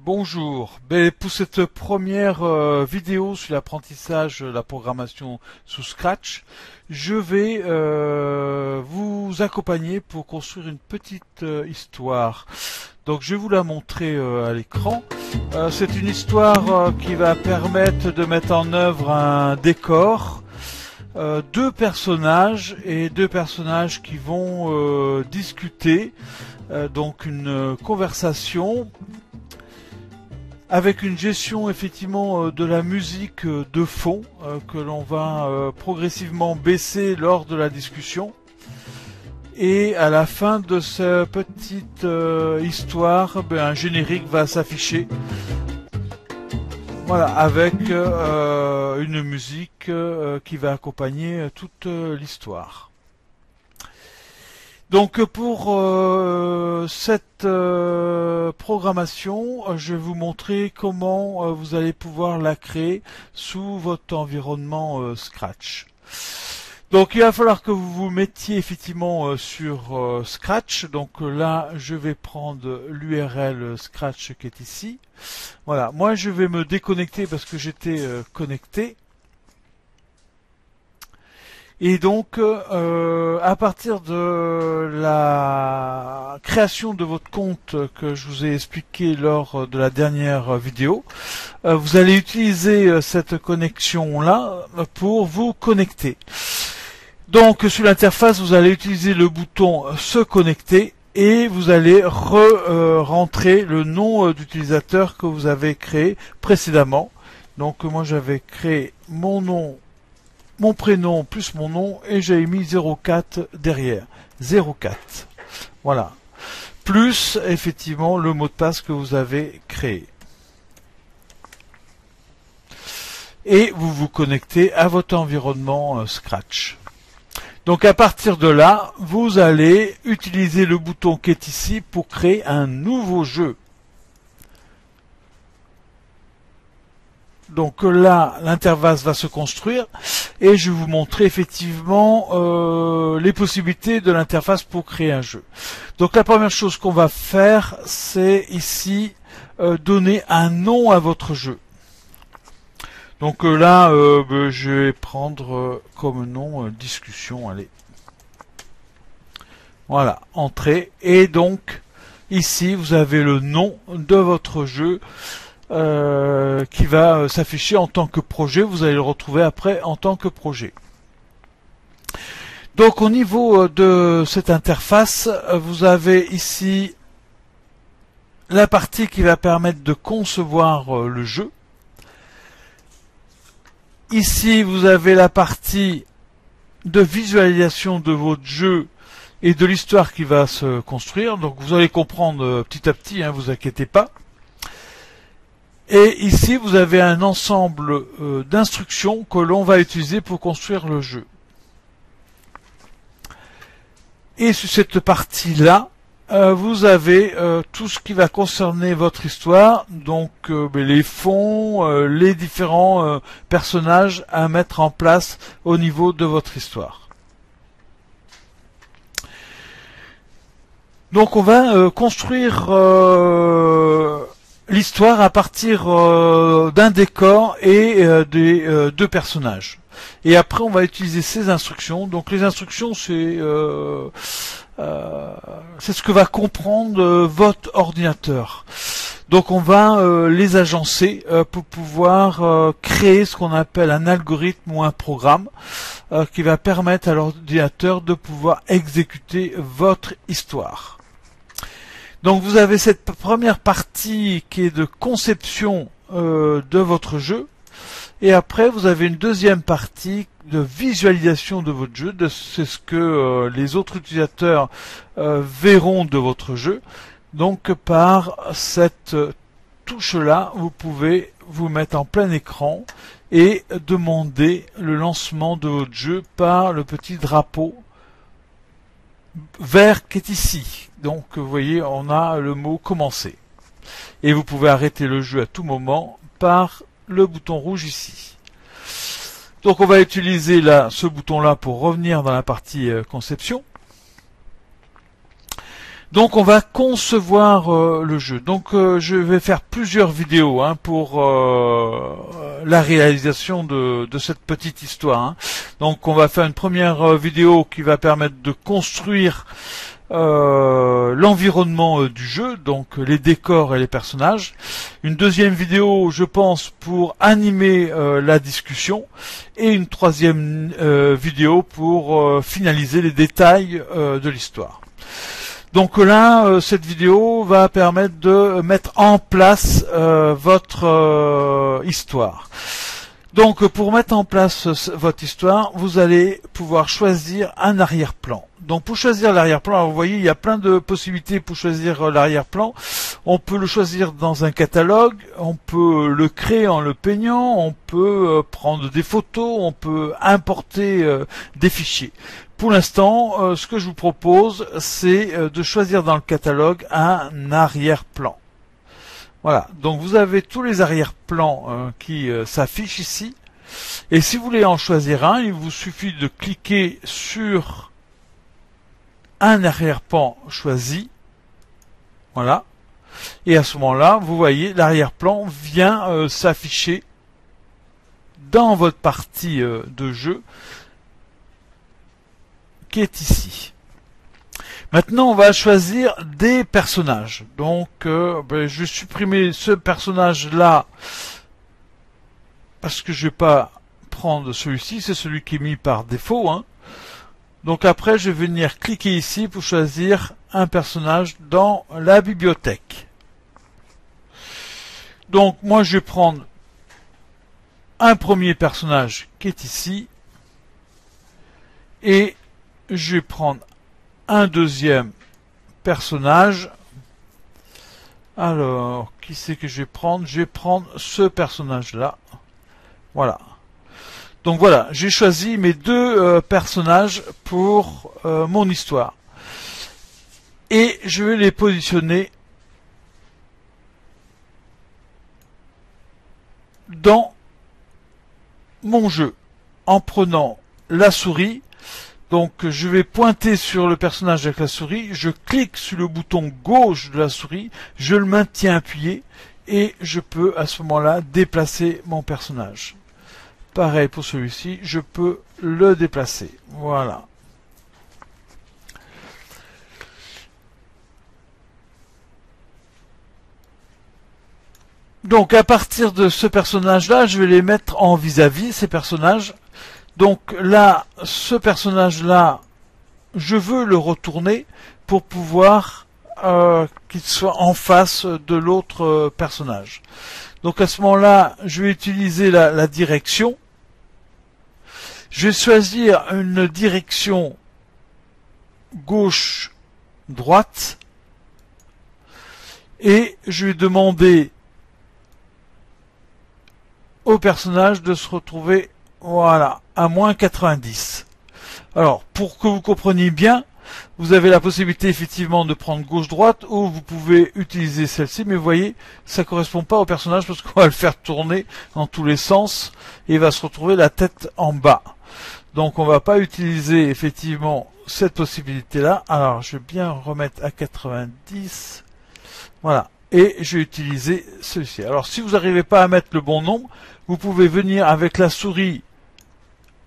Bonjour, pour cette première vidéo sur l'apprentissage de la programmation sous Scratch, je vais vous accompagner pour construire une petite histoire. Donc je vais vous la montrer à l'écran. C'est une histoire qui va permettre de mettre en œuvre un décor, deux personnages qui vont discuter, donc une conversation avec une gestion effectivement de la musique de fond que l'on va progressivement baisser lors de la discussion. Et à la fin de cette petite histoire, un générique va s'afficher. Voilà, avec une musique qui va accompagner toute l'histoire. Donc pour cette programmation, je vais vous montrer comment vous allez pouvoir la créer sous votre environnement Scratch. Donc il va falloir que vous vous mettiez effectivement sur Scratch. Donc là, je vais prendre l'URL Scratch qui est ici. Voilà, moi je vais me déconnecter parce que j'étais connecté. Et donc, à partir de la création de votre compte que je vous ai expliqué lors de la dernière vidéo, vous allez utiliser cette connexion-là pour vous connecter. Donc, sur l'interface, vous allez utiliser le bouton « Se connecter » et vous allez rentrer le nom d'utilisateur que vous avez créé précédemment. Donc, moi, j'avais créé mon nom, mon prénom plus mon nom et j'avais mis 04 derrière. 04. Voilà. Plus effectivement le mot de passe que vous avez créé. Et vous vous connectez à votre environnement Scratch. Donc à partir de là, vous allez utiliser le bouton qui est ici pour créer un nouveau jeu. Donc là, l'interface va se construire et je vais vous montrer effectivement les possibilités de l'interface pour créer un jeu. Donc la première chose qu'on va faire, c'est ici donner un nom à votre jeu. Donc là, je vais prendre comme nom discussion. Allez, voilà, entrée. Et donc ici, vous avez le nom de votre jeu. Qui va s'afficher en tant que projet. Vous allez le retrouver après en tant que projet. Donc au niveau de cette interface, vous avez ici la partie qui va permettre de concevoir le jeu. Ici, vous avez la partie de visualisation de votre jeu et de l'histoire qui va se construire. Donc vous allez comprendre petit à petit, hein, vous inquiétez pas. Et ici, vous avez un ensemble d'instructions que l'on va utiliser pour construire le jeu. Et sur cette partie-là, vous avez tout ce qui va concerner votre histoire, donc les fonds, les différents personnages à mettre en place au niveau de votre histoire. Donc on va construire l'histoire à partir d'un décor et des deux personnages. Et après, on va utiliser ces instructions. Donc les instructions, c'est ce que va comprendre votre ordinateur. Donc on va les agencer pour pouvoir créer ce qu'on appelle un algorithme ou un programme qui va permettre à l'ordinateur de pouvoir exécuter votre histoire. Donc vous avez cette première partie qui est de conception de votre jeu. Et après vous avez une deuxième partie de visualisation de votre jeu. C'est ce que les autres utilisateurs verront de votre jeu. Donc par cette touche-là, vous pouvez vous mettre en plein écran et demander le lancement de votre jeu par le petit drapeau vert qui est ici. Donc vous voyez, on a le mot commencer. Et vous pouvez arrêter le jeu à tout moment par le bouton rouge ici. Donc on va utiliser là ce bouton là pour revenir dans la partie conception. Donc on va concevoir le jeu. Donc je vais faire plusieurs vidéos pour la réalisation de cette petite histoire. Donc on va faire une première vidéo qui va permettre de construire l'environnement du jeu, donc les décors et les personnages. Une deuxième vidéo, je pense, pour animer la discussion. Et une troisième vidéo pour finaliser les détails de l'histoire. Donc là, cette vidéo va permettre de mettre en place votre histoire. Donc pour mettre en place votre histoire, vous allez pouvoir choisir un arrière-plan. Donc pour choisir l'arrière-plan, vous voyez, il y a plein de possibilités pour choisir l'arrière-plan. On peut le choisir dans un catalogue, on peut le créer en le peignant, on peut prendre des photos, on peut importer des fichiers. Pour l'instant, ce que je vous propose, c'est de choisir dans le catalogue un arrière-plan. Voilà, donc vous avez tous les arrière-plans qui s'affichent ici. Et si vous voulez en choisir un, il vous suffit de cliquer sur un arrière-plan choisi. Voilà. Et à ce moment-là, vous voyez, l'arrière-plan vient s'afficher dans votre partie de jeu qui est ici. Maintenant, on va choisir des personnages. Donc, je vais supprimer ce personnage-là parce que je ne vais pas prendre celui-ci. C'est celui qui est mis par défaut. Donc après, je vais venir cliquer ici pour choisir un personnage dans la bibliothèque. Donc, moi, je vais prendre un premier personnage qui est ici. Et je vais prendre un deuxième personnage. Alors, qui c'est que je vais prendre? Je vais prendre ce personnage-là. Voilà. Donc voilà, j'ai choisi mes deux personnages pour mon histoire. Et je vais les positionner dans mon jeu en prenant la souris. Donc je vais pointer sur le personnage avec la souris, je clique sur le bouton gauche de la souris, je le maintiens appuyé et je peux à ce moment-là déplacer mon personnage. Pareil pour celui-ci, je peux le déplacer. Voilà. Donc à partir de ce personnage-là, je vais les mettre en vis-à-vis, ces personnages. Donc là, ce personnage-là, je veux le retourner pour pouvoir qu'il soit en face de l'autre personnage. Donc à ce moment-là, je vais utiliser la direction. Je vais choisir une direction gauche-droite. Et je vais demander au personnage de se retrouver, voilà, à moins 90. Alors, pour que vous compreniez bien, vous avez la possibilité effectivement de prendre gauche-droite ou vous pouvez utiliser celle-ci, mais vous voyez, ça ne correspond pas au personnage parce qu'on va le faire tourner dans tous les sens et il va se retrouver la tête en bas. Donc on ne va pas utiliser effectivement cette possibilité-là. Alors, je vais bien remettre à 90. Voilà. Et je vais utiliser celui-ci. Alors, si vous n'arrivez pas à mettre le bon nombre, vous pouvez venir avec la souris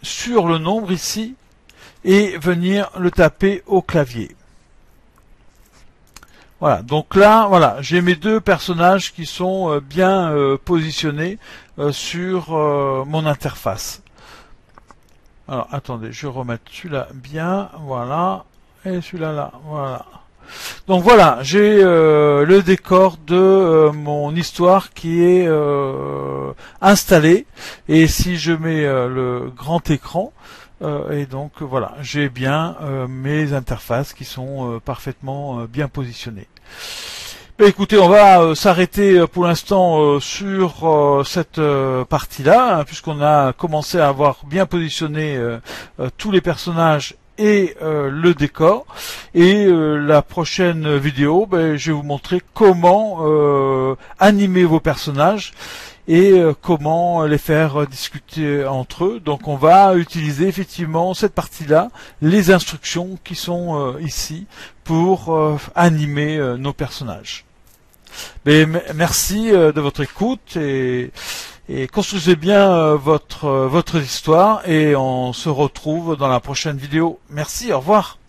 sur le nombre ici et venir le taper au clavier. Voilà, donc là, voilà, j'ai mes deux personnages qui sont bien positionnés sur mon interface. Alors, attendez, je vais remettre celui-là bien, voilà, et celui-là là, voilà. Donc voilà, j'ai le décor de mon histoire qui est installé. Et si je mets le grand écran, et donc voilà, j'ai bien mes interfaces qui sont parfaitement bien positionnées. Ben, écoutez, on va s'arrêter pour l'instant sur cette partie-là, puisqu'on a commencé à avoir bien positionné tous les personnages et le décor. Et la prochaine vidéo, je vais vous montrer comment animer vos personnages et comment les faire discuter entre eux. Donc on va utiliser effectivement cette partie-là, les instructions qui sont ici pour animer nos personnages. Merci de votre écoute et construisez bien votre histoire et on se retrouve dans la prochaine vidéo. Merci, au revoir.